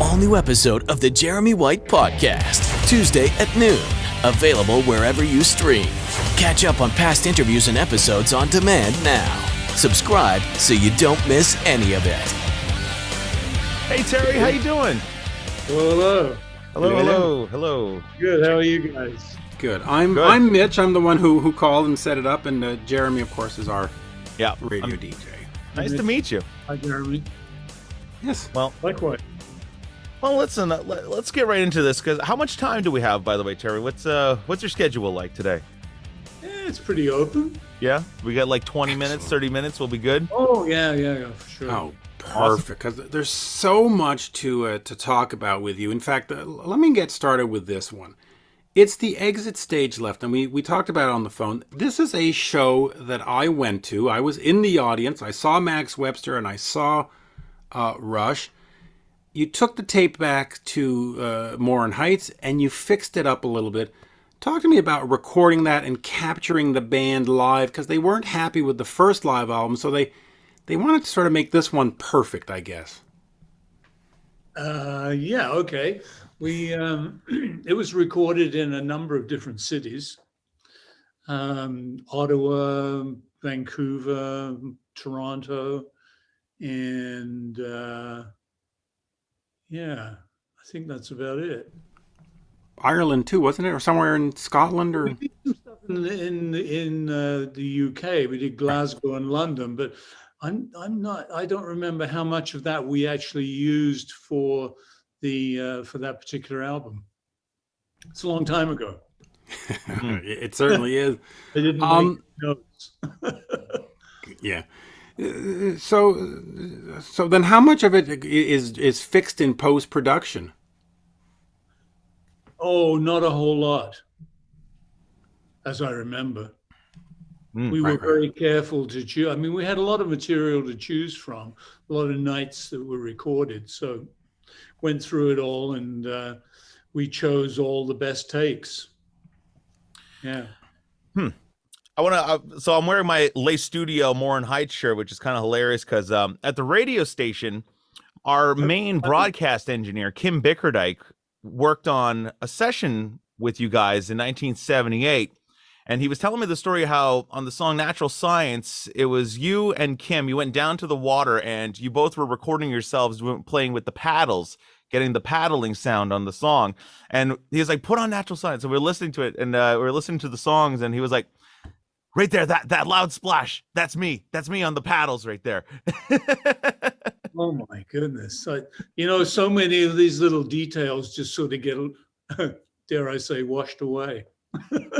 all-new episode of the Jeremy White Podcast, Tuesday at noon. Available wherever you stream. Catch up on past interviews and episodes on demand now. Subscribe so you don't miss any of it. Hey, Terry, how you doing? Hello. Hello. Good. How are you guys? Good. I'm Mitch. I'm the one who called and set it up, and Jeremy, of course, is our radio DJ. Nice to meet you. Hi, Jeremy. Yes. Well, Likewise. well, listen. Let's get right into this. Because how much time do we have, by the way, Terry? What's your schedule like today? It's pretty open. Yeah, we got like 20 minutes, 30 minutes. We'll be good. Oh, yeah, for sure. Oh, perfect. Because there's so much to talk about with you. In fact, let me get started with this one. It's the exit stage left, and we talked about it on the phone. This is a show that I went to. I was in the audience. I saw Max Webster, and I saw Rush. You took the tape back to Morin Heights, and you fixed it up a little bit. Talk to me about recording that and capturing the band live, because they weren't happy with the first live album, so they wanted to sort of make this one perfect, I guess. Yeah, okay. We it was recorded in a number of different cities. Ottawa, Vancouver, Toronto, and yeah, I think that's about it. Ireland too, wasn't it, or somewhere in Scotland, or We did some stuff in the UK. We did Glasgow and London, but I don't remember how much of that we actually used for that particular album. It's a long time ago. It certainly is. I didn't make notes. Yeah. So then, how much of it is fixed in post production? Oh, not a whole lot, as I remember. We were very careful to choose. I mean, we had a lot of material to choose from, a lot of nights that were recorded. So went through it all, and we chose all the best takes. Yeah. So I'm wearing my Les Studio Morin Heights shirt, which is kind of hilarious because at the radio station, our main broadcast engineer, Kim Bickerdike, worked on a session with you guys in 1978. And he was telling me the story how on the song Natural Science, it was you and Kim, you went down to the water and you both were recording yourselves playing with the paddles, getting the paddling sound on the song. And he was like, put on Natural Science. So we were listening to it, and we were listening to the songs, and he was like, right there, that loud splash, that's me on the paddles right there. Oh my goodness. So many of these little details just sort of get, dare I say, washed away.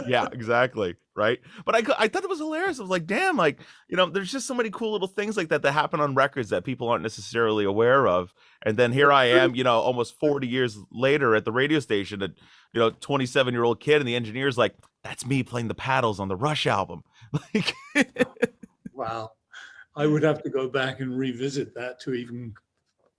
Yeah, exactly. Right. But I thought it was hilarious. I was like, damn, like, there's just so many cool little things like that happen on records that people aren't necessarily aware of. And then here I am, almost 40 years later at the radio station, a 27-year-old kid, and the engineer's like, that's me playing the paddles on the Rush album. Like, wow. I would have to go back and revisit that to even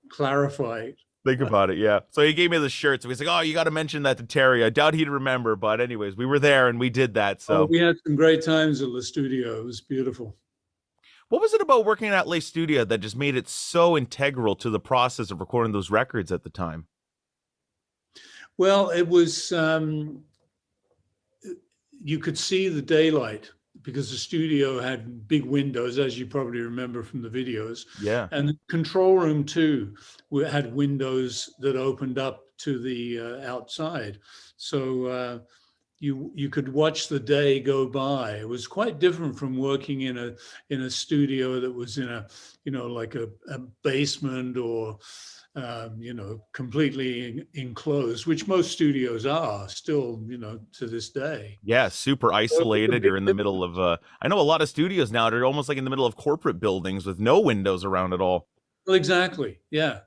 clarify it. Think about it, yeah. So he gave me the shirt. So he's like, oh, you got to mention that to Terry. I doubt he'd remember. But anyways, we were there and we did that. So we had some great times at the studio. It was beautiful. What was it about working at Les Studio that just made it so integral to the process of recording those records at the time? Well, it was, you could see the daylight because the studio had big windows, as you probably remember from the videos. Yeah. And the control room too had windows that opened up to the outside. So you could watch the day go by. It was quite different from working in a studio that was in a, like a basement or completely enclosed, which most studios are still, to this day. Yeah, super isolated. You're in the middle of, I know a lot of studios now, they're almost like in the middle of corporate buildings with no windows around at all. Well, exactly. Yeah.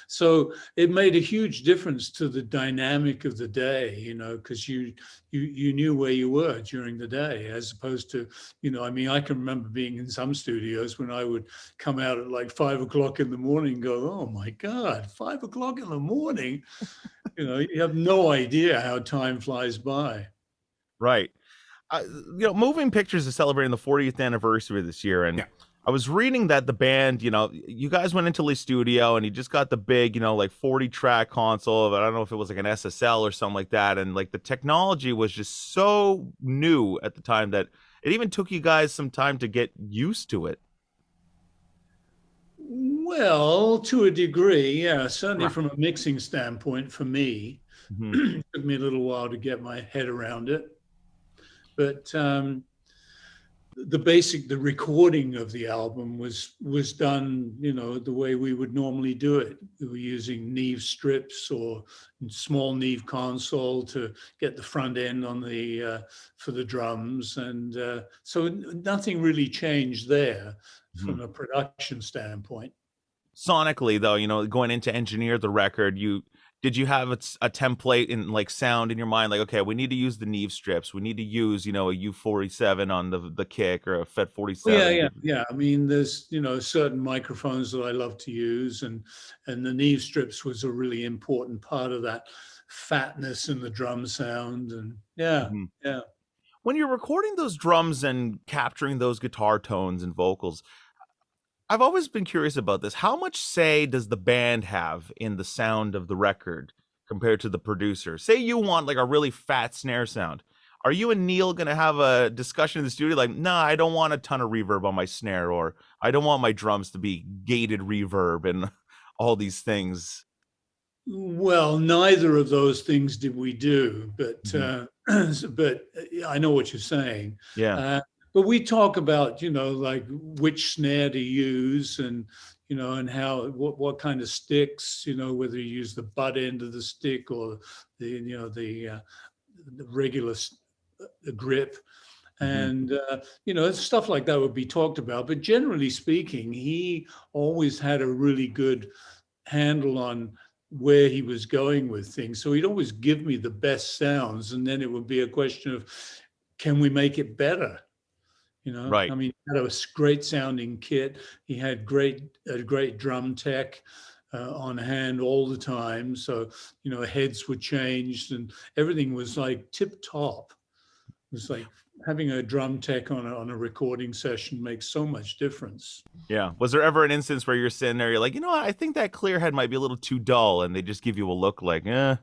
So it made a huge difference to the dynamic of the day, because you knew where you were during the day, as opposed to, I can remember being in some studios when I would come out at like 5 o'clock in the morning and go, oh my God, 5 o'clock in the morning. You have no idea how time flies by. Right. Moving Pictures is celebrating the 40th anniversary this year. And I was reading that the band, you guys went into the studio and you just got the big, like 40 track console. But I don't know if it was like an SSL or something like that. And like the technology was just so new at the time that it even took you guys some time to get used to it. Well, to a degree, yeah. Certainly Right. from a mixing standpoint, for me, Mhm. it took me a little while to get my head around it. But the recording of the album was done, the way we would normally do it. We were using Neve strips or small Neve console to get the front end on the for the drums, and so nothing really changed there Mhm. from a production standpoint. Sonically though, going in to engineer the record, did you have a template in like sound in your mind, like, okay, we need to use the Neve strips, we need to use, a U47 on the kick or a FET Well, 47? yeah. I mean, there's certain microphones that I love to use, and the Neve strips was a really important part of that fatness in the drum sound, and Mhm. yeah. When you're recording those drums and capturing those guitar tones and vocals, I've always been curious about this. How much say does the band have in the sound of the record compared to the producer? Say you want like a really fat snare sound. Are you and Neil going to have a discussion in the studio like, nah, I don't want a ton of reverb on my snare, or I don't want my drums to be gated reverb and all these things? Well, neither of those things did we do, but Mhm. but I know what you're saying. Yeah. Uh, but we talk about, like which snare to use, and and how what kind of sticks, whether you use the butt end of the stick or the the regular grip, Mhm. and stuff like that would be talked about. But generally speaking, he always had a really good handle on where he was going with things. So he'd always give me the best sounds, and then it would be a question of, can we make it better? Right. I mean, he had a great sounding kit. He had a great drum tech on hand all the time. So, heads were changed and everything was like tip top. It was like having a drum tech on a recording session makes so much difference. Yeah. Was there ever an instance where you're sitting there, you're like, what? I think that clear head might be a little too dull, and they just give you a look like, eh?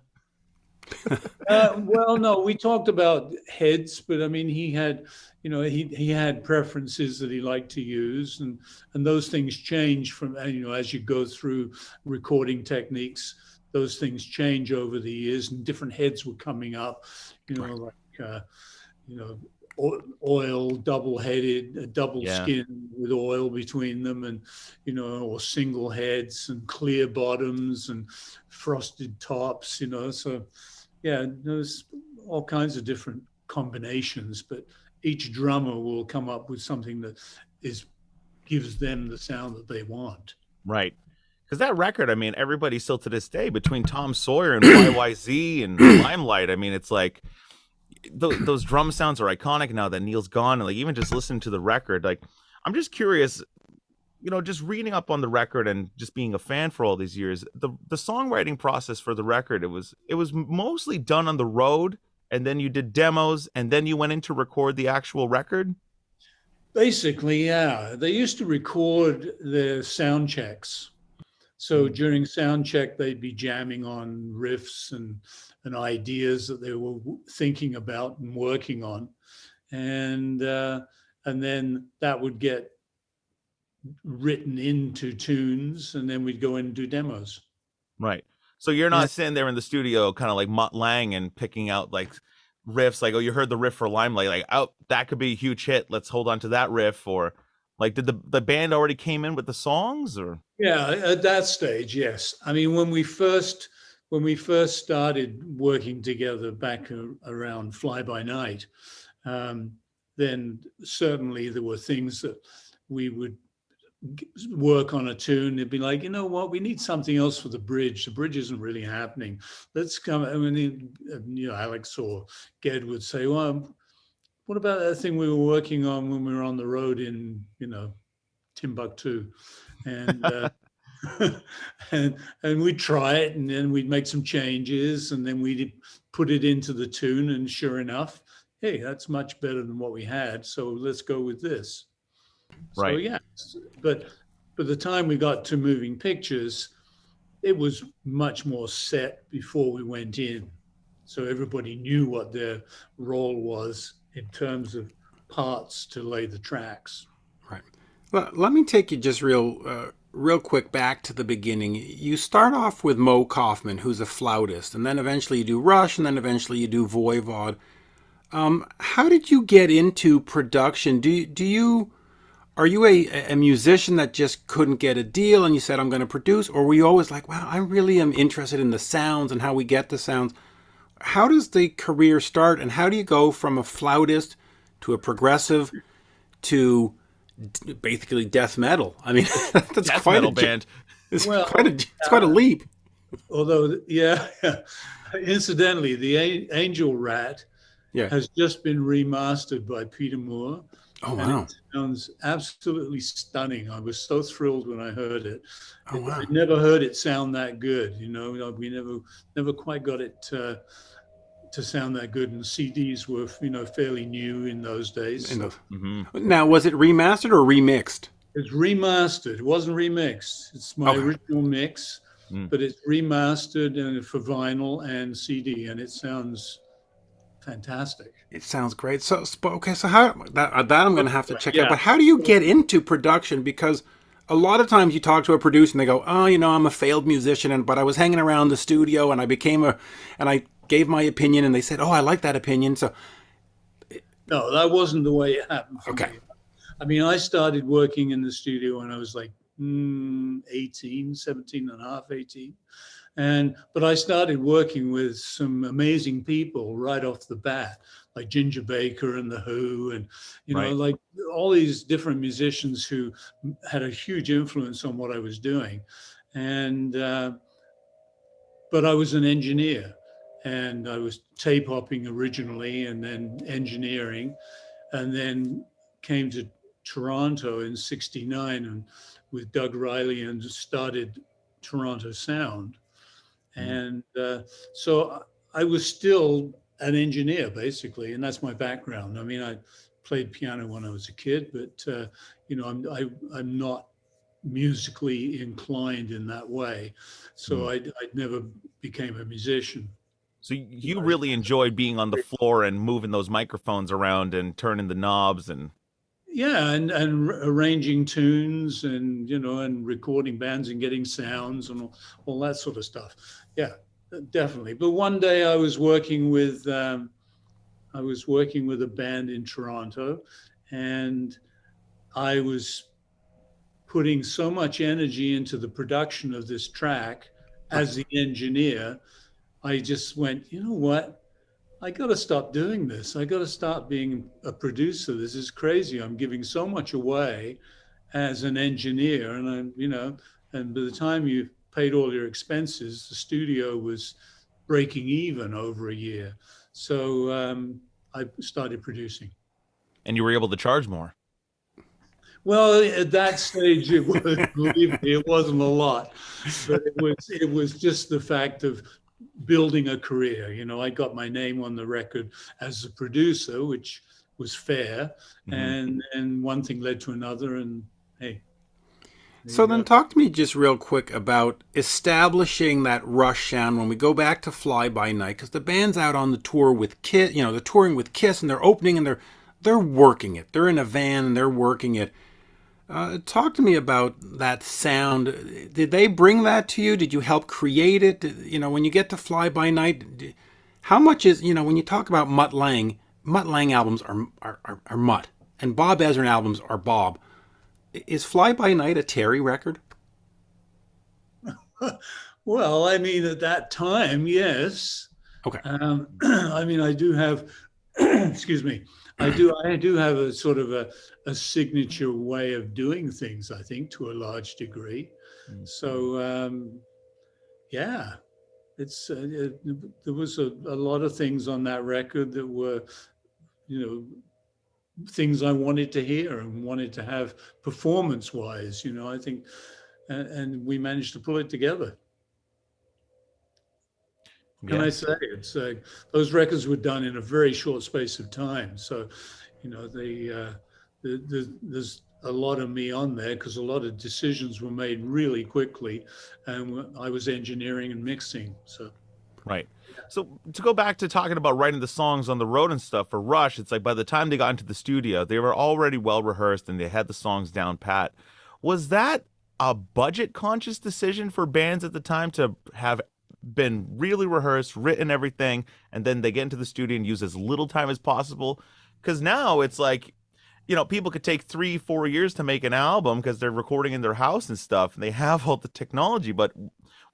Well, no, we talked about heads, but I mean, he had, he had preferences that he liked to use, and those things change from, as you go through recording techniques, those things change over the years, and different heads were coming up, Right. like, you know, oil, double-headed, double Yeah. skin with oil between them, and or single heads and clear bottoms and frosted tops, so yeah, there's all kinds of different combinations, but each drummer will come up with something that is gives them the sound that they want. Right. Because that record, I mean, everybody still to this day, between Tom Sawyer and YYZ and Limelight, I mean, it's like those drum sounds are iconic now that Neil's gone. And like, even just listening to the record, like, I'm just curious, just reading up on the record and just being a fan for all these years, the songwriting process for the record, it was mostly done on the road, and then you did demos, and then you went in to record the actual record. Basically, yeah. They used to record their sound checks. So during sound check, they'd be jamming on riffs and ideas that they were thinking about and working on, and then that would get written into tunes, and then we'd go in and do demos. Right. So you're Yeah. not sitting there in the studio kind of like Mutt Lang and picking out like riffs like, oh, you heard the riff for Limelight, like, oh, that could be a huge hit, let's hold on to that riff, or like, did the band already came in with the songs, or? Yeah, at that stage, yes. I mean, when we first started working together back around Fly By Night, um, then certainly there were things that we would work on a tune. It'd be like, you know what, we need something else for the bridge. The bridge isn't really happening. Let's come. I mean, Alex or Ged would say, well, what about that thing we were working on when we were on the road in, Timbuktu? And and we'd try it, and then we'd make some changes, and then we'd put it into the tune, and sure enough, hey, that's much better than what we had. So let's go with this. So Right. yeah, but by the time we got to moving pictures, it was much more set before we went in. So everybody knew what their role was in terms of parts to lay the tracks. Right. Well, let me take you just real quick back to the beginning. You start off with Mo Kaufman, who's a flautist, and then eventually you do Rush, and then eventually you do Voivod. How did you get into production? Do you are you a musician that just couldn't get a deal and you said I'm going to produce, or were you always like, wow, I really am interested in the sounds and how we get the sounds? How does the career start, and how do you go from a flautist to a progressive to basically death metal? I mean, that's Death quite metal a band. it's Well, quite a leap. although, yeah, incidentally, the Angel Rat Yeah. has just been remastered by Peter Moore, Oh and wow. it sounds absolutely stunning. I was so thrilled when I heard it. Oh wow. I never heard it sound that good. You know, we never quite got it to sound that good. And CDs were, fairly new in those days. And So Hmm. now, was it remastered or remixed? it's remastered. It wasn't remixed. It's my Okay. original mix, Mm. but it's remastered and for vinyl and CD, and it sounds fantastic. It sounds great. So okay, so how that I'm going to have to check out. Yeah. But how do you get into production? Because a lot of times you talk to a producer and they go, "Oh, I'm a failed musician, but I was hanging around the studio and and I gave my opinion, and they said, oh, I like that opinion." So No, that wasn't the way it happened for okay, me. I mean, I started working in the studio when I was like 18, 17 and a half, 18. But I started working with some amazing people right off the bat, like Ginger Baker and The Who, and, Right. like all these different musicians who had a huge influence on what I was doing. And, but I was an engineer, and I was tape hopping originally and then engineering, and then came to Toronto in '69 and with Doug Riley and started Toronto Sound. Mhm. And so I was still an engineer basically, and that's my background. I mean, I played piano when I was a kid, but I'm not musically inclined in that way, so Mm. I never became a musician. So you really enjoyed being on the floor and moving those microphones around and turning the knobs and Yeah, and arranging tunes and and recording bands and getting sounds and all that sort of stuff. Yeah, definitely. But one day I was working with a band in Toronto, and I was putting so much energy into the production of this track right. as the engineer. I just went, you know what? I got to stop doing this. I got to start being a producer. This is crazy. I'm giving so much away as an engineer. And and by the time you paid all your expenses, the studio was breaking even over a year. So I started producing. you were able to charge more. Well, at that stage, it was, believe me, it wasn't a lot, but it was just the fact of building a career. I got my name on the record as a producer, which was fair, Hmm. and one thing led to another, and hey, there So you then go. talk to me just real quick about establishing that Rush sound when we go back to Fly By Night, because the band's out on the tour with Kiss, they're touring with Kiss and they're opening and they're working it. They're in a van and they're working it. Talk to me about that sound. Did they bring that to you? Did you help create it? When you get to Fly By Night, how much is, when you talk about Mutt Lang albums are Mutt, and Bob Ezrin albums are Bob. Is Fly By Night a Terry record? Well, I mean, at that time, yes. Okay. I mean, I do have, excuse me, I do have a sort of a signature way of doing things, I think, to a large degree. So, yeah, there was a lot of things on that record that were, you know, things I wanted to hear and wanted to have performance wise, I think, and we managed to pull it together. Can I Yes. say it's those records were done in a very short space of time. So, there's a lot of me on there because a lot of decisions were made really quickly, and I was engineering and mixing. So Right. So to go back to talking about writing the songs on the road and stuff for Rush, it's like by the time they got into the studio, they were already well rehearsed and they had the songs down pat. Was that a budget conscious decision for bands at the time to have been really rehearsed, written everything, and then they get into the studio and use as little time as possible? Because now it's like, people could take 3-4 years to make an album because they're recording in their house and stuff, and they have all the technology. But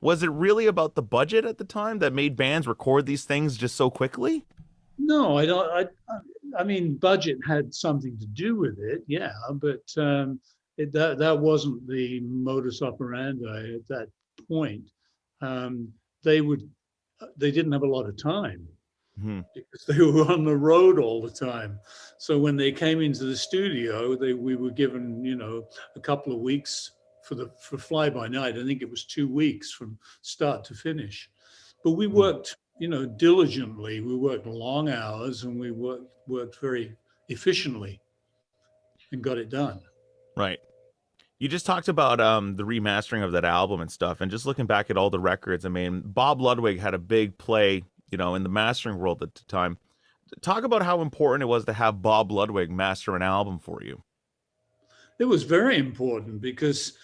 was it really about the budget at the time that made bands record these things just so quickly? no, I don't. I mean, budget had something to do with it, yeah, but that wasn't the modus operandi at that point. Um, they would they didn't have a lot of time Hmm. because they were on the road all the time. So when they came into the studio, we were given, a couple of weeks for fly by night. I think it was 2 weeks from start to finish. But we worked, diligently. We worked long hours and we worked very efficiently and got it done. Right. You just talked about the remastering of that album and stuff, and just looking back at all the records. I mean, Bob Ludwig had a big play, in the mastering world at the time. Talk about how important it was to have Bob Ludwig master an album for you. It was very important because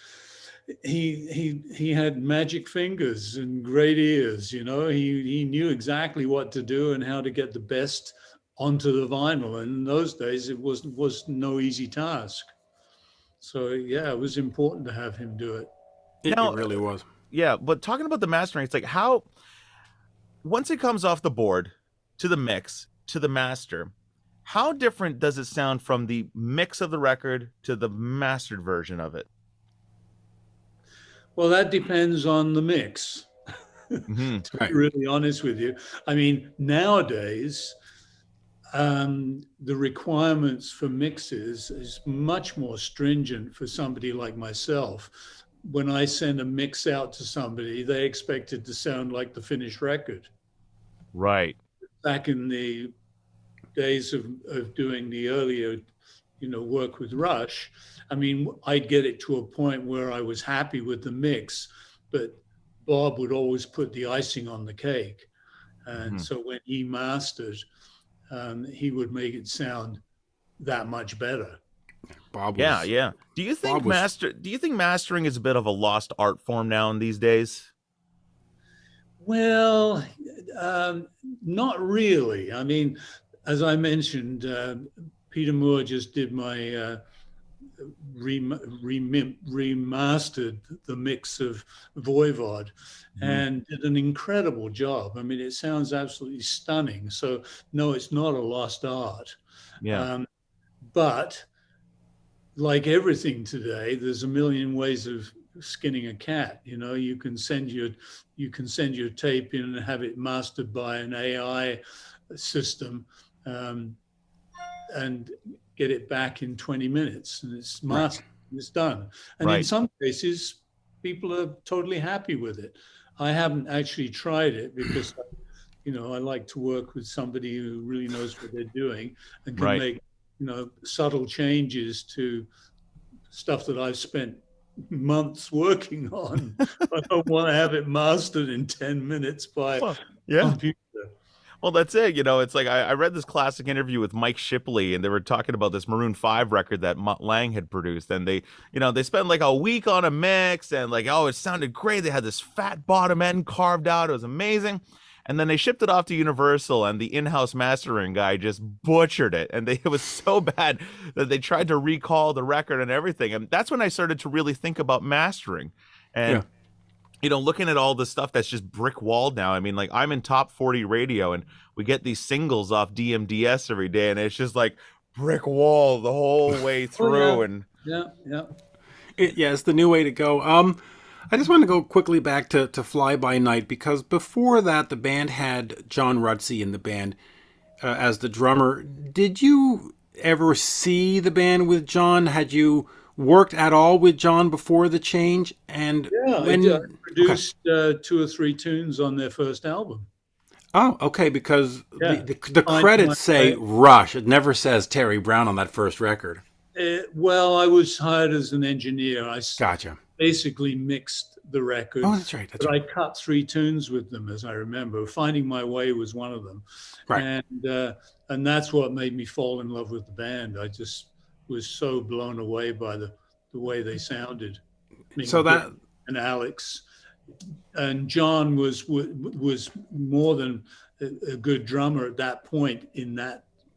he had magic fingers and great ears. He knew exactly what to do and how to get the best onto the vinyl. And in those days, it was no easy task. So yeah, it was important to have him do it. It Now, really was. yeah, but talking about the mastering, it's like how once it comes off the board to the mix to the master, how different does it sound from the mix of the record to the mastered version of it? Well, that depends on the mix. Mm-hmm. To be really honest with you, I mean, nowadays the requirements for mixes is much more stringent for somebody like myself. When I send a mix out to somebody, they expect it to sound like the finished record. Right. Back in the days of doing the earlier, work with Rush, I mean, I'd get it to a point where I was happy with the mix, but Bob would always put the icing on the cake. And so when he mastered, he would make it sound that much better. Bob was, Yeah. Do you think mastering is a bit of a lost art form now in these days? Well, not really. I mean, as I mentioned, Peter Moore just did my remastered the mix of Voivod and did an incredible job. I mean, it sounds absolutely stunning. So no, it's not a lost art. Yeah. But like everything today, there's a million ways of skinning a cat. You can send your tape in and have it mastered by an AI system and get it back in 20 minutes, and it's mastered. Right. It's done. And in some cases, people are totally happy with it. I haven't actually tried it because I like to work with somebody who really knows what they're doing and can make subtle changes to stuff that I've spent months working on. I don't want to have it mastered in 10 minutes by computer. Well, that's it. It's like I read this classic interview with Mike Shipley, and they were talking about this Maroon 5 record that Mutt Lange had produced. And they spent like a week on a mix, and like, it sounded great. They had this fat bottom end carved out. It was amazing. And then they shipped it off to Universal, and the in-house mastering guy just butchered it. And it was so bad that they tried to recall the record and everything. And that's when I started to really think about mastering. And looking at all the stuff that's just brick walled now. I mean, like, I'm in Top 40 radio, and we get these singles off DMDS every day, and it's just like brick wall the whole way through. And it's the new way to go. I just want to go quickly back to Fly By Night, because before that, the band had John Rutsey in the band as the drummer. Did you ever see the band with John? Had you worked at all with John before the change? And I produced 2 or 3 tunes on their first album. Oh, okay, because the credits say Rush. It never says Terry Brown on that first record. Well, I was hired as an engineer. Gotcha. Basically mixed the records. Oh, that's right. That's but right. I cut 3 tunes with them, as I remember. Finding My Way was one of them, Right. and that's what made me fall in love with the band. I just was so blown away by the way they sounded. I mean, So that and Alex and John was more than a good drummer at that point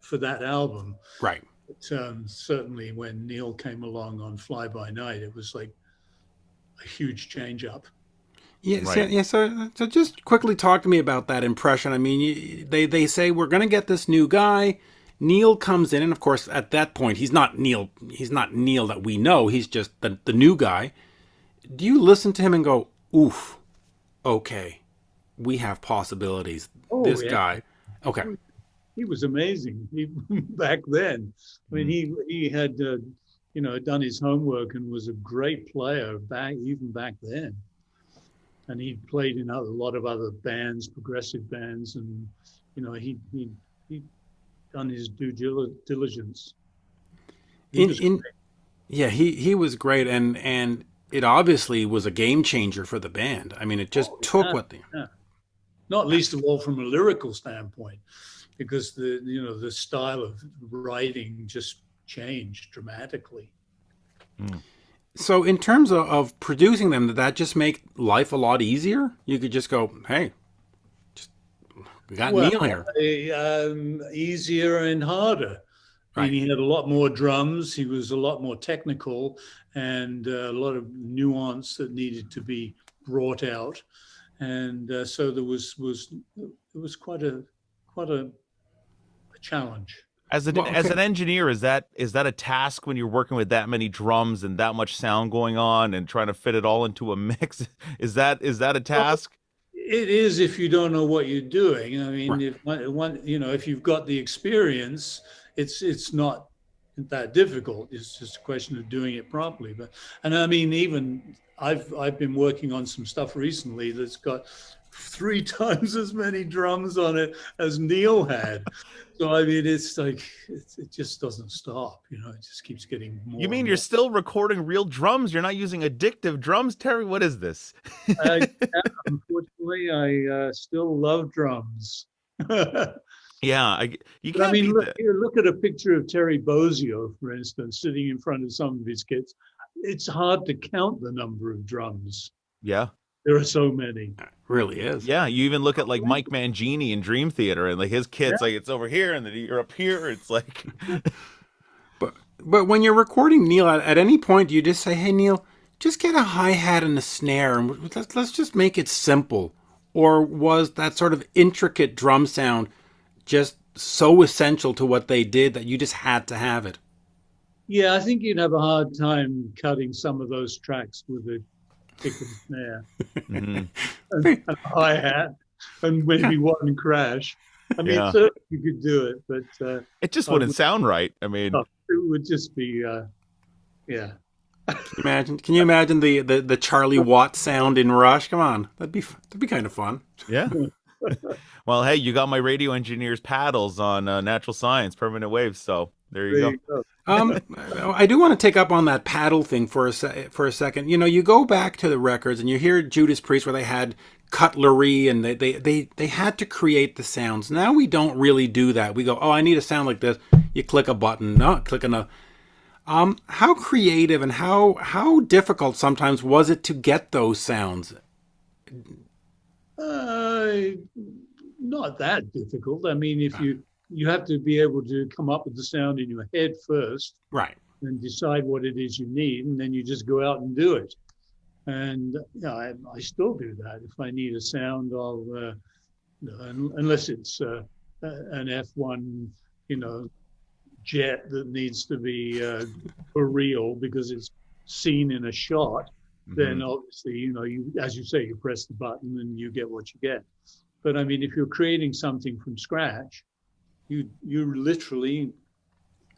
for that album. right. But, certainly when Neil came along on Fly By Night, it was like a huge change up. Yeah, Right. so just quickly talk to me about that impression. I mean, they say we're going to get this new guy. Neil comes in, and of course, at that point, he's not Neil. He's not Neil that we know. He's just the new guy. Do you listen to him and go, "Oof, okay, we have possibilities." Oh, This yeah. guy, okay, He was amazing back then. I mean, he had done his homework and was a great player even back then. And he played in a lot of other bands, progressive bands, and he done his due diligence. He was great. yeah, he was great, and it obviously was a game changer for the band. I mean, it just took what the Yeah. Not least of all from a lyrical standpoint, because the style of writing just changed dramatically. So in terms of producing them, did that just make life a lot easier? You could just go, hey, we got Well, Neil here. easier and harder. I Right. mean, he had a lot more drums. He was a lot more technical, and a lot of nuance that needed to be brought out. And so there was quite a challenge. As Well, as okay. an engineer, is that a task when you're working with that many drums and that much sound going on and trying to fit it all into a mix? Is that a task? It is if you don't know what you're doing. I mean, Right. if you've got the experience, it's not that difficult. It's just a question of doing it properly. And I mean, even I've been working on some stuff recently that's got 3 times as many drums on it as Neil had. So I mean, it's like it just doesn't stop. It just keeps getting You more mean and you're more. still recording real drums? You're not using addictive drums, Terry? What is this? Unfortunately, I still love drums. Yeah, you But I can't mean, beat that. look at a picture of Terry Bozzio, for instance, sitting in front of some of his kids. It's hard to count the number of drums. Yeah. There are so many. Really is. Yeah, you even look at like Mike Mangini in Dream Theater and like his Yeah. kids, like it's over here and then you're up here. It's like, But when you're recording Neil, at any point, do you just say, hey, Neil, just get a hi-hat and a snare, and let's just make it simple? Or was that sort of intricate drum sound just so essential to what they did that you just had to have it? Yeah, I think you'd have a hard time cutting some of those tracks with a kick and snare mhm, and a hi-hat and maybe one crash. I mean, yeah, certainly you could do it, but it just I wouldn't sound right. I mean, it would just be, yeah. Can you imagine the Charlie Watts sound in Rush? Come on, that'd be kind of fun. yeah. Well, hey, you got my radio engineer's paddles on Natural Science, Permanent Waves. So there you There go. you go. I do want to take up on that paddle thing for a second. You go back to the records and you hear Judas Priest where they had cutlery and they had to create the sounds. Now we don't really do that. We go, oh, I need a sound like this. You click a button, no, click another. How creative and how difficult sometimes was it to get those sounds? Uh, Not that difficult. I mean, if you have to be able to come up with the sound in your head first Right. and decide what it is you need, and then you just go out and do it. And I still do that. If I need a sound, unless it's an F1, jet that needs to be for real because it's seen in a shot, then obviously, as you say, you press the button and you get what you get. But I mean, if you're creating something from scratch, you literally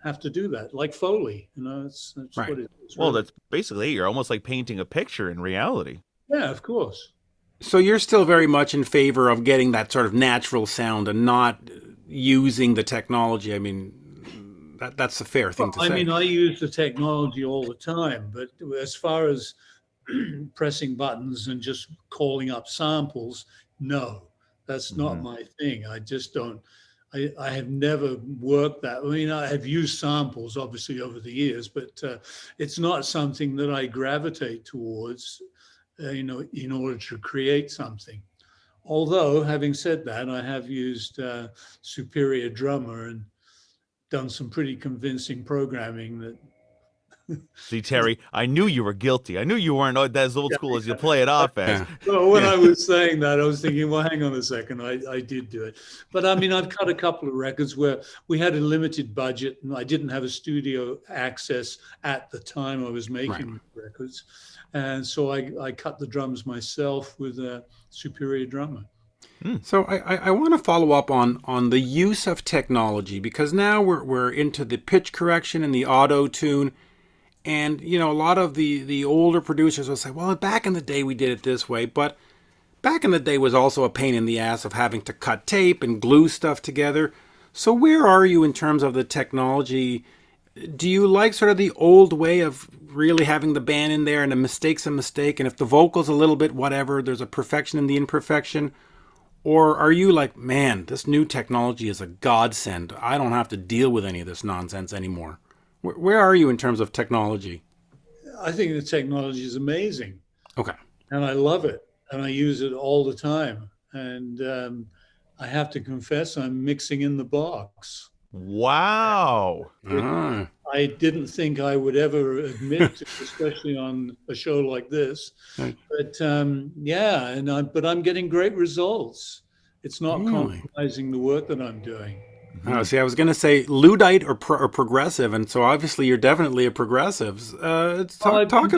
have to do that, like Foley. That's Right. what it is. Well, Really. that's basically you're almost like painting a picture in reality. Yeah, of course. So you're still very much in favor of getting that sort of natural sound and not using the technology. I mean, That's a fair thing to say. I mean, I use the technology all the time, but as far as pressing buttons and just calling up samples, no, that's not my thing. I just don't. I have never worked that. I mean, I have used samples obviously over the years, but it's not something that I gravitate towards, in order to create something. Although, having said that, I have used Superior Drummer and done some pretty convincing programming that. See, Terry, I knew you were guilty. I knew you weren't as old school as you play it off as. Well, when I was saying that, I was thinking, well, hang on a second, I did do it. But I mean, I've cut a couple of records where we had a limited budget and I didn't have a studio access at the time I was making records. And so I cut the drums myself with a Superior Drummer. So I want to follow up on the use of technology, because now we're into the pitch correction and the auto tune. And, a lot of the older producers will say, well, back in the day we did it this way. But back in the day was also a pain in the ass of having to cut tape and glue stuff together. So where are you in terms of the technology? Do you like sort of the old way of really having the band in there and a mistake's a mistake? And if the vocal's a little bit whatever, there's a perfection in the imperfection? Or are you like, man, this new technology is a godsend. I don't have to deal with any of this nonsense anymore? Where are you in terms of technology? I think the technology is amazing. Okay. And I love it. And I use it all the time. And I have to confess, I'm mixing in the box. Wow. I didn't think I would ever admit to, especially on a show like this. Right. But but I'm getting great results. It's not compromising the work that I'm doing. Oh, see, I was going to say Luddite or progressive, and so obviously you're definitely a progressive. Talk about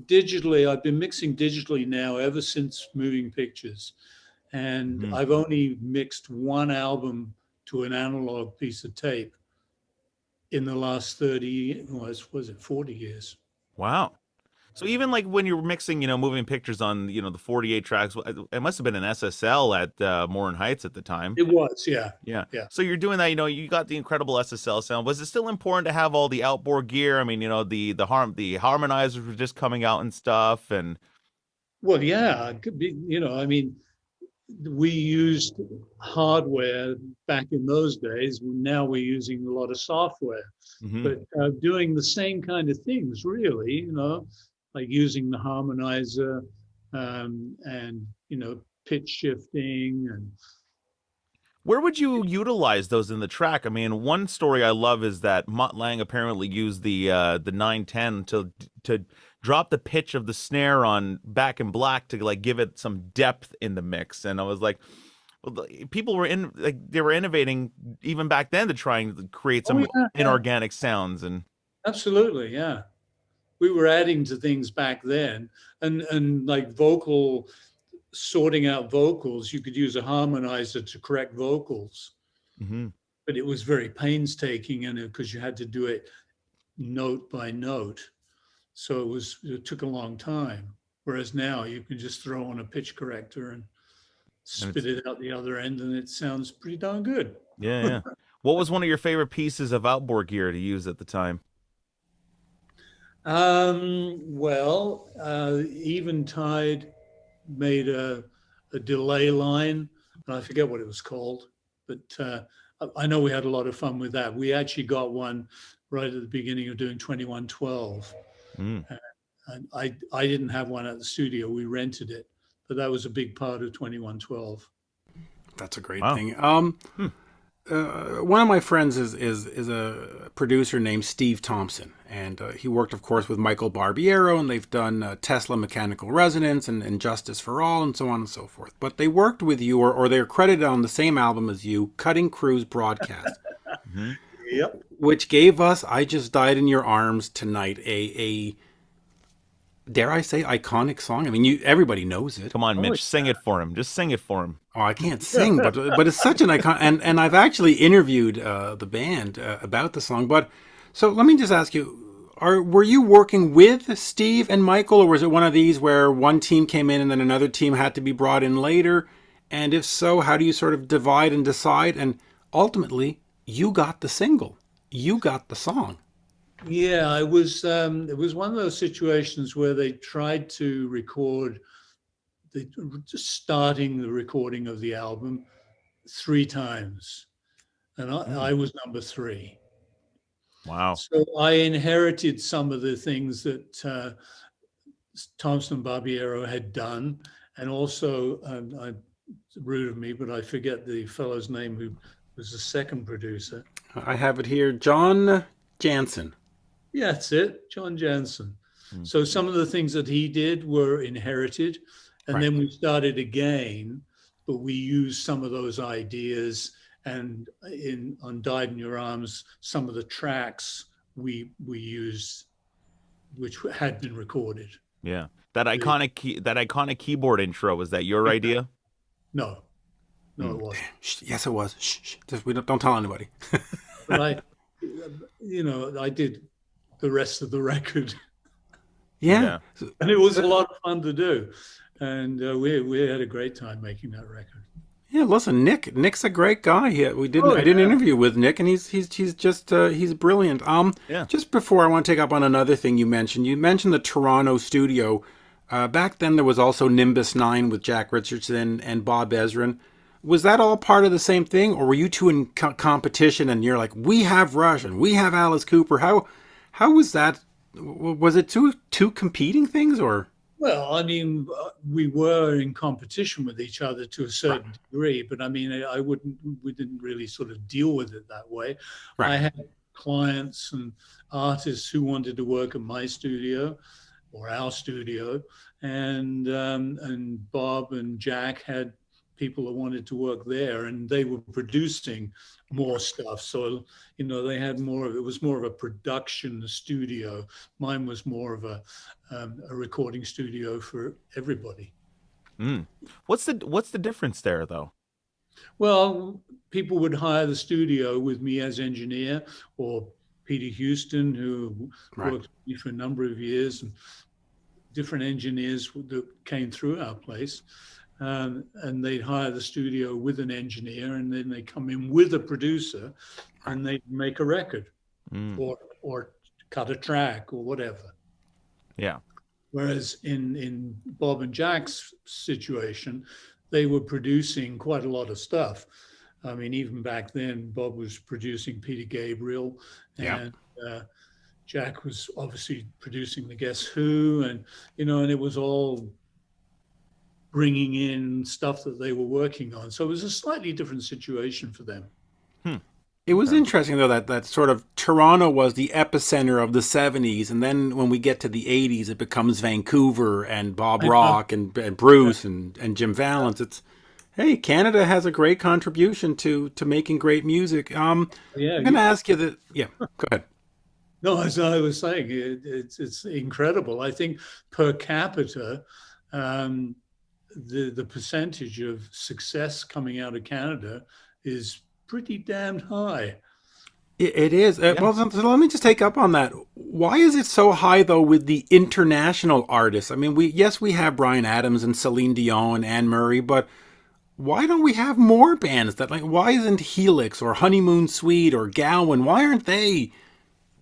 digitally. I've been mixing digitally now ever since Moving Pictures, and I've only mixed one album to an analog piece of tape in the last 40 years. Wow. So even like when you were mixing, Moving Pictures on, the 48 tracks, it must have been an SSL at Morin Heights at the time. It was, yeah. Yeah. So you're doing that, you got the incredible SSL sound. Was it still important to have all the outboard gear? I mean, the harmonizers were just coming out and stuff, and. Well, yeah, it could be, I mean, we used hardware back in those days. Now we're using a lot of software, but doing the same kind of things, really, like using the harmonizer and, pitch shifting. And where would you utilize those in the track? I mean, one story I love is that Mutt Lange apparently used the 910 to drop the pitch of the snare on Back in Black to like give it some depth in the mix. And I was like, well, people were they were innovating even back then to try and create some inorganic sounds. And absolutely, yeah. We were adding to things back then, and like sorting out vocals, you could use a harmonizer to correct vocals, but it was very painstaking, and because you had to do it note by note, so it took a long time. Whereas now you can just throw on a pitch corrector and spit it out the other end, and it sounds pretty darn good. Yeah. What was one of your favorite pieces of outboard gear to use at the time? Eventide made a delay line, and I forget what it was called, but I know we had a lot of fun with that. We actually got one right at the beginning of doing 2112. And I didn't have one at the studio. We rented it, but that was a big part of 2112. That's a great thing. One of my friends is a producer named Steve Thompson, and he worked, of course, with Michael Barbiero, and they've done Tesla Mechanical Resonance and Justice for All, and so on and so forth. But they worked with you, or they're credited on the same album as you, Cutting Cruise Broadcast. Yep. Which gave us I Just Died in Your Arms Tonight, a dare I say, iconic song. I mean, everybody knows it. Come on, Mitch, sing it for him. Just sing it for him. Oh, I can't sing, but it's such an icon. And I've actually interviewed the band about the song. But so let me just ask you, were you working with Steve and Michael, or was it one of these where one team came in and then another team had to be brought in later? And if so, how do you sort of divide and decide? And ultimately, you got the single. you got the song. Yeah, it was one of those situations where they tried to record starting the recording of the album 3 times, and I was number 3. Wow. So I inherited some of the things that Thompson Barbiero had done, and also it's rude of me, but I forget the fellow's name who was the second producer. I have it here, John Jansen. Yeah, that's it, John Jansen. So some of the things that he did were inherited, and then we started again, but we used some of those ideas. And on Died in Your Arms, some of the tracks we used, which had been recorded. Yeah, that iconic keyboard intro, was that your idea? No, it wasn't. Yes, it was. Shh. We don't tell anybody. But I did the rest of the record. Yeah. And it was a lot of fun to do, and we had a great time making that record. Yeah, listen, Nick's a great guy. I did an interview with Nick, and he's just he's brilliant. Just before, I want to take up on another thing you mentioned. You mentioned the Toronto studio. Back then, there was also Nimbus 9 with Jack Richardson and Bob Ezrin. Was that all part of the same thing, or were you two in competition? And you're like, we have Rush and we have Alice Cooper. How was that? Was it two competing things, or? Well, I mean, we were in competition with each other to a certain degree, but I mean, we didn't really sort of deal with it that way. I had clients and artists who wanted to work at my studio or our studio, and Bob and Jack had people that wanted to work there, and they were producing more stuff. So, they had it was more of a production studio. Mine was more of a recording studio for everybody. What's the difference there, though? Well, people would hire the studio with me as engineer, or Peter Houston, who worked with me for a number of years, and different engineers that came through our place. And they'd hire the studio with an engineer, and then they come in with a producer, and they make a record or cut a track or whatever. Yeah. Whereas in Bob and Jack's situation, they were producing quite a lot of stuff. I mean, even back then, Bob was producing Peter Gabriel, and Jack was obviously producing the Guess Who, and and it was all bringing in stuff that they were working on. So it was a slightly different situation for them. It was interesting, though, that sort of Toronto was the epicenter of the 70s. And then when we get to the 80s, it becomes Vancouver and Bob Rock and Bruce and Jim Valance. It's, hey, Canada has a great contribution to making great music. I'm going to ask you that. Yeah, go ahead. No, as I was saying, it's incredible. I think per capita, the percentage of success coming out of Canada is pretty damned high. It is. Well, so let me just take up on that. Why is it so high, though, with the international artists? I mean, we have Bryan Adams and Celine Dion and Anne Murray, but why don't we have more bands that, like, why isn't Helix or Honeymoon Suite or Gowan, why aren't they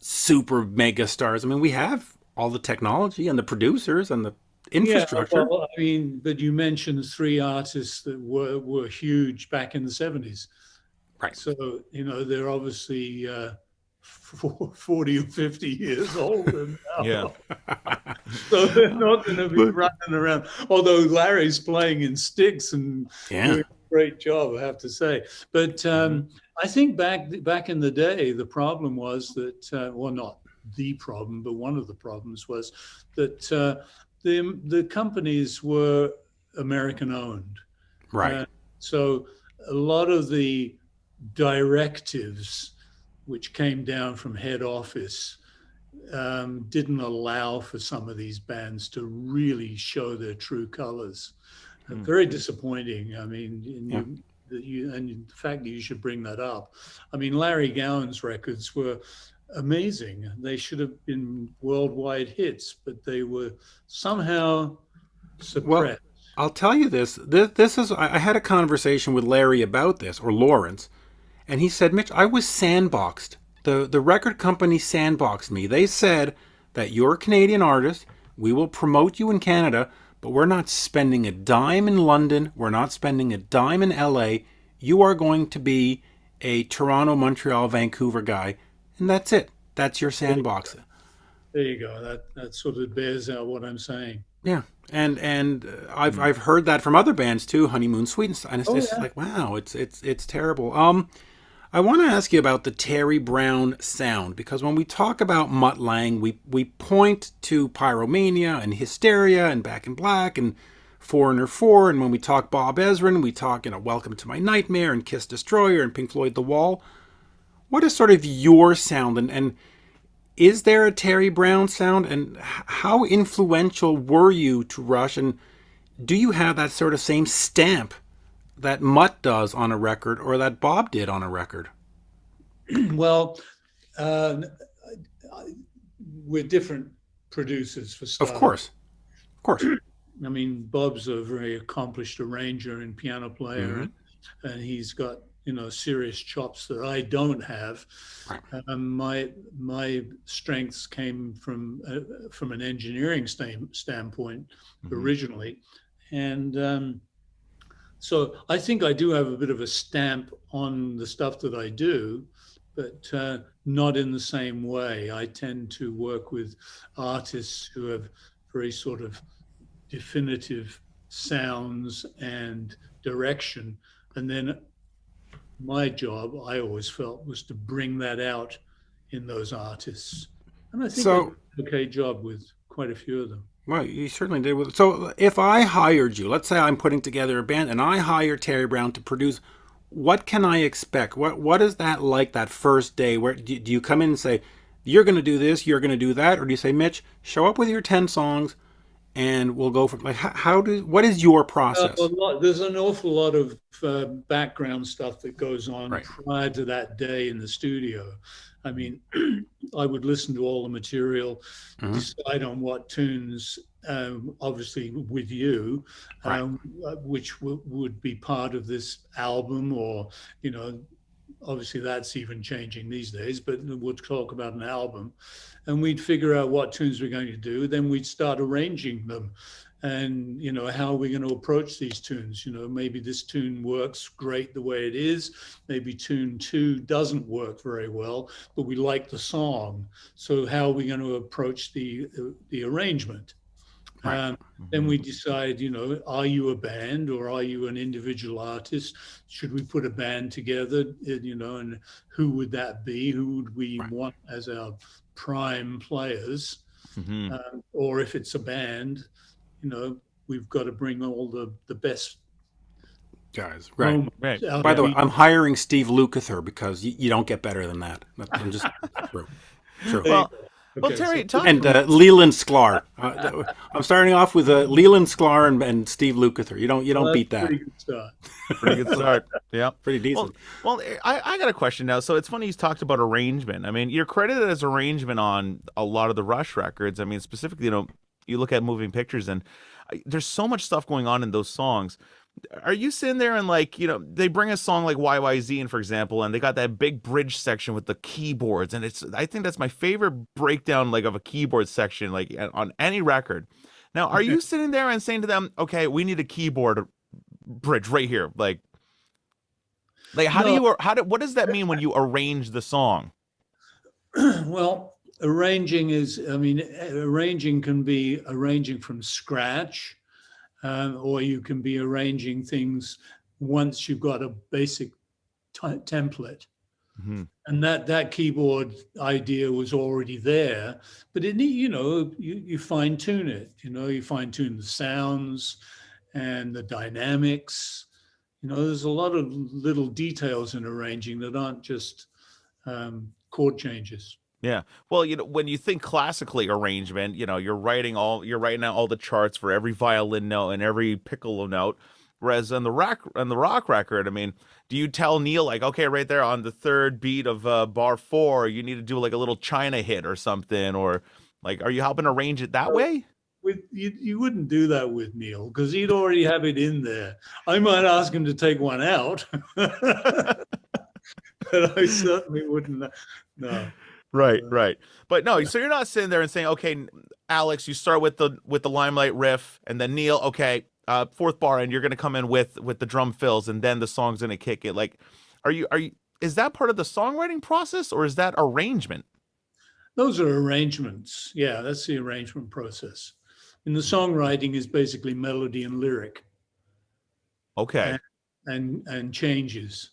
super mega stars? I mean, we have all the technology and the producers and the infrastructure. Well, I mean, but you mentioned 3 artists that were huge back in the 70s. Right. So, they're obviously 40 or 50 years older now. Yeah. So they're not going to be running around. Although Larry's playing in Styx and doing a great job, I have to say. But I think back in the day, the problem was that, well, not the problem, but one of the problems was that the companies were American owned. Right. So a lot of the directives which came down from head office didn't allow for some of these bands to really show their true colors. Very disappointing. I mean, and the fact that you should bring that up. I mean, Larry Gowan's records were amazing. They should have been worldwide hits, but they were somehow suppressed. Well, I'll tell you this. This is. I had a conversation with Larry about this, or Lawrence, and he said, Mitch, I was sandboxed. the record company sandboxed me. They said that you're a Canadian artist. We will promote you in Canada, but we're not spending a dime in London. We're not spending a dime in LA. You are going to be a Toronto, Montreal, Vancouver guy, and that's it. That's your sandbox. There you go. That sort of bears out what I'm saying. Yeah, and I've heard that from other bands too, Honeymoon Suite, and it's just yeah. like, wow, it's terrible. I want to ask you about the Terry Brown sound, because when we talk about Mutt Lange, we point to Pyromania and Hysteria and Back in Black and Foreigner 4, and when we talk Bob Ezrin, we talk, Welcome to My Nightmare and Kiss Destroyer and Pink Floyd The Wall. What is sort of your sound, and is there a Terry Brown sound, and how influential were you to Rush, and do you have that sort of same stamp that Mutt does on a record or that Bob did on a record? Well, we're different producers for starters. Of course. I mean, Bob's a very accomplished arranger and piano player, and he's got serious chops that I don't have. Right. My strengths came from an engineering standpoint originally, and so I think I do have a bit of a stamp on the stuff that I do, but not in the same way. I tend to work with artists who have very sort of definitive sounds and direction, and then my job, I always felt, was to bring that out in those artists, and I think I did an okay job with quite a few of them. Well, you certainly did. So if I hired you, let's say I'm putting together a band and I hire Terry Brown to produce, what can I expect? What is that like that first day? Where do you come in and say, you're going to do this, you're going to do that? Or do you say, Mitch, show up with your 10 songs and we'll go from, like, what is your process? There's an awful lot of background stuff that goes on prior to that day in the studio. I mean, I would listen to all the right. Decide on what tunes, obviously with you, which would be part of this album, or, obviously that's even changing these days, but we'll talk about an album, and we'd figure out what tunes we're going to do. Then we'd start arranging them, and how are we going to approach these tunes? Maybe this tune works great the way it is, maybe tune 2 doesn't work very well, but we like the song, so how are we going to approach the arrangement? Then we decide, are you a band or are you an individual artist? Should we put a band together, and who would that be? Who would we want as our prime players? Or if it's a band, we've got to bring all the best guys. Right. By the way, I'm hiring Steve Lukather because you don't get better than that. I'm just true. Well, Terry, and Leland Sklar. I'm starting off with Leland Sklar and Steve Lukather. You don't beat that. Pretty good start. Yeah, pretty decent. Well, I got a question now. So it's funny he's talked about arrangement. I mean, you're credited as arrangement on a lot of the Rush records. I mean, specifically, you look at Moving Pictures, and there's so much stuff going on in those songs. Are you sitting there and they bring a song like YYZ in, for example, and they got that big bridge section with the keyboards, and I think that's my favorite breakdown of a keyboard section on any record. Now, are you sitting there and saying to them, okay, we need a keyboard bridge right here? What does that mean when you arrange the song? Well, arranging can be arranging from scratch. Or you can be arranging things once you've got a basic template. And that keyboard idea was already there, but you fine tune it, you fine tune the sounds and the dynamics. There's a lot of little details in arranging that aren't just chord changes. Yeah. Well, when you think classically arrangement, you're writing out all the charts for every violin note and every piccolo note. Whereas on the rock record, I mean, do you tell Neil okay, right there on the third beat of bar 4, you need to do a little China hit or something, or are you helping arrange it that way? You wouldn't do that with Neil because he'd already have it in there. I might ask him to take one out. but I certainly wouldn't. No. Right. But no, so you're not sitting there and saying, okay, Alex, you start with the Limelight riff, and then Neil, okay, fourth bar, and you're gonna come in with the drum fills, and then the song's gonna kick it. Like, are you? Is that part of the songwriting process, or is that arrangement? Those are arrangements. Yeah, that's the arrangement process. And the songwriting is basically melody and lyric Okay. and changes.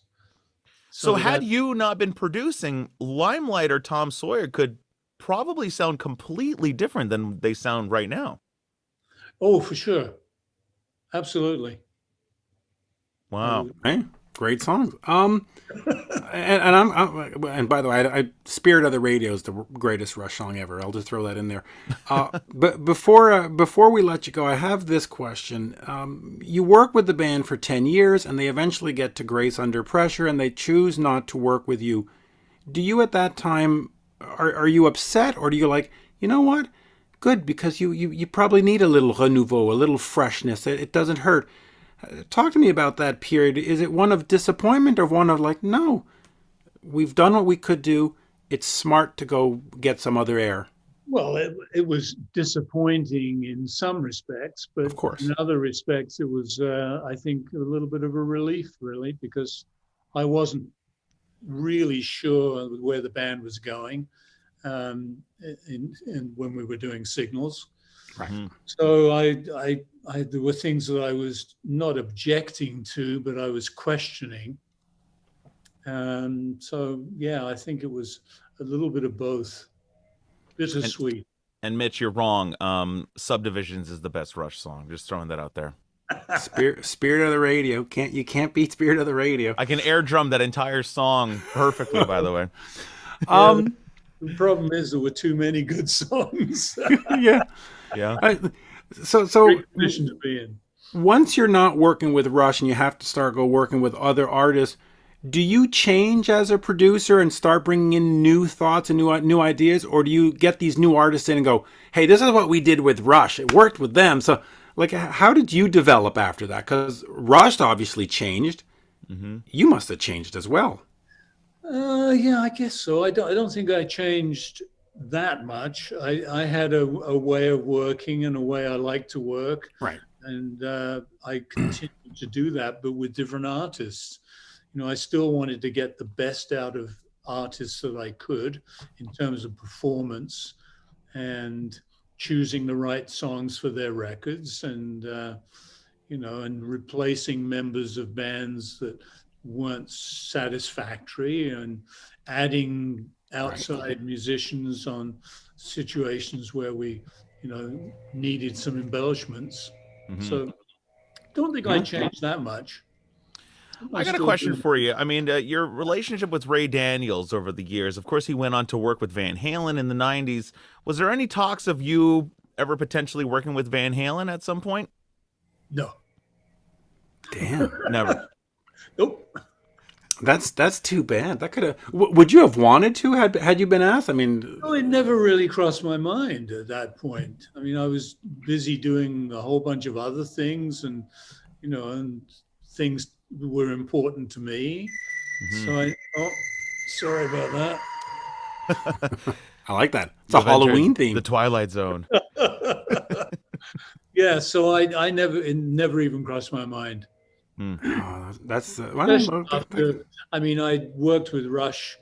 So So had that, you not been producing, Limelight or Tom Sawyer could probably sound completely different than they sound right now. oh, for sure. Absolutely. Wow. Hey, great songs. And by the way, Spirit of the Radio is the greatest Rush song ever. I'll just throw that in there. But before we let you go, I have this question. You work with the band for 10 years, and they eventually get to Grace Under Pressure, and they choose not to work with you. Do you at that time, are you upset, or do you like, you know what? Good, because you probably need a little renouveau, a little freshness. It doesn't hurt. Talk to me about that period. Is it one of disappointment or one of like, no, we've done what we could do. It's smart to go get some other air. well, it was disappointing in some respects, but Of course. in other respects, it was, I think, a little bit of a relief, really, because I wasn't really sure where the band was going when we were doing Signals. Right. Mhm. So there were things that I was not objecting to, but I was questioning. So yeah, I think it was a little bit of both. Bittersweet. And Mitch, you're wrong. Subdivisions is the best Rush song. Just throwing that out there. Spirit of the Radio. You can't beat Spirit of the Radio. I can air drum that entire song perfectly, by the way. The problem is there were too many good songs. Yeah. Yeah. So Great position to be in. once you're not working with Rush and you have to start working with other artists, do you change as a producer and start bringing in new thoughts and new ideas, or do you get these new artists in and go, hey, this is what we did with Rush, it worked with them? So like, how did you develop after that? Because Rush obviously changed. Mm-hmm. You must have changed as well. Yeah, I guess so. I don't think I changed that much. I had a way of working and a way I like to work. Right. And I continued to do that, but with different artists. You know, I still wanted to get the best out of artists that I could in terms of performance and choosing the right songs for their records and, and replacing members of bands that weren't satisfactory and adding outside musicians on situations where we, needed some embellishments. Mm-hmm. So don't think I changed that much. I got a question for you. I mean, your relationship with Ray Daniels over the years, of course, he went on to work with Van Halen in the 90s. Was there any talks of you ever potentially working with Van Halen at some point? No. Damn. Never. Nope. That's too bad. That could have. Would you have wanted to had you been asked? I mean, No, it never really crossed my mind at that point. I mean, I was busy doing a whole bunch of other things, and and things were important to me. Mm-hmm. So sorry about that. I like that. It's a Halloween theme. The Twilight Zone. Yeah, so it never even crossed my mind. Oh, that's I mean, I worked with Rush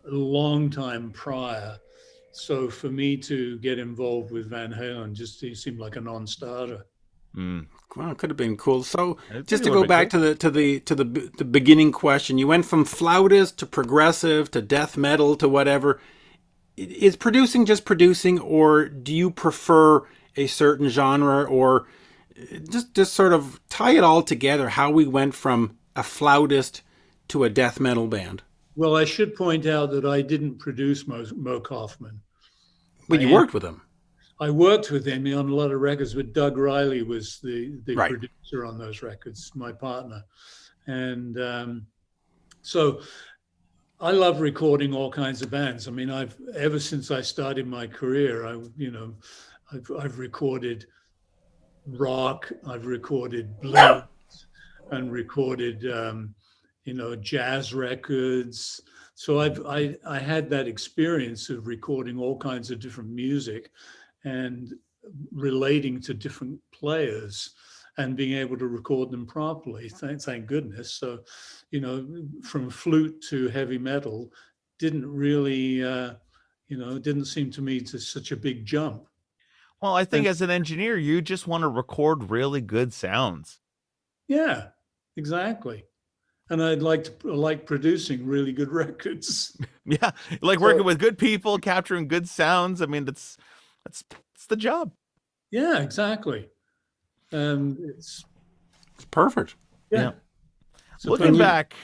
a long time prior, so for me to get involved with Van Halen just seemed like a non-starter. Well, it could have been cool. So, It just to would go have back been to the beginning question, you went from flautist to progressive to death metal to whatever. Is producing just producing, or do you prefer a certain genre, or just sort of tie it all together? How we went from a flautist to a death metal band. Well, I should point out that I didn't produce Mo Kaufman. But you worked with him. I worked with him on a lot of records, but Doug Riley was the Right. producer on those records, my partner. And so I love recording all kinds of bands. I mean, ever since I started my career, I've recorded rock, I've recorded blues, and recorded jazz records. So I had that experience of recording all kinds of different music and relating to different players and being able to record them properly. Thank goodness. So, from flute to heavy metal didn't really, didn't seem to me to such a big jump. Well, I think as an engineer, you just want to record really good sounds. Yeah, exactly. And I like producing really good records. Yeah, like working with good people, capturing good sounds. I mean, that's the job. Yeah, exactly. It's It's perfect. yeah. So Looking back,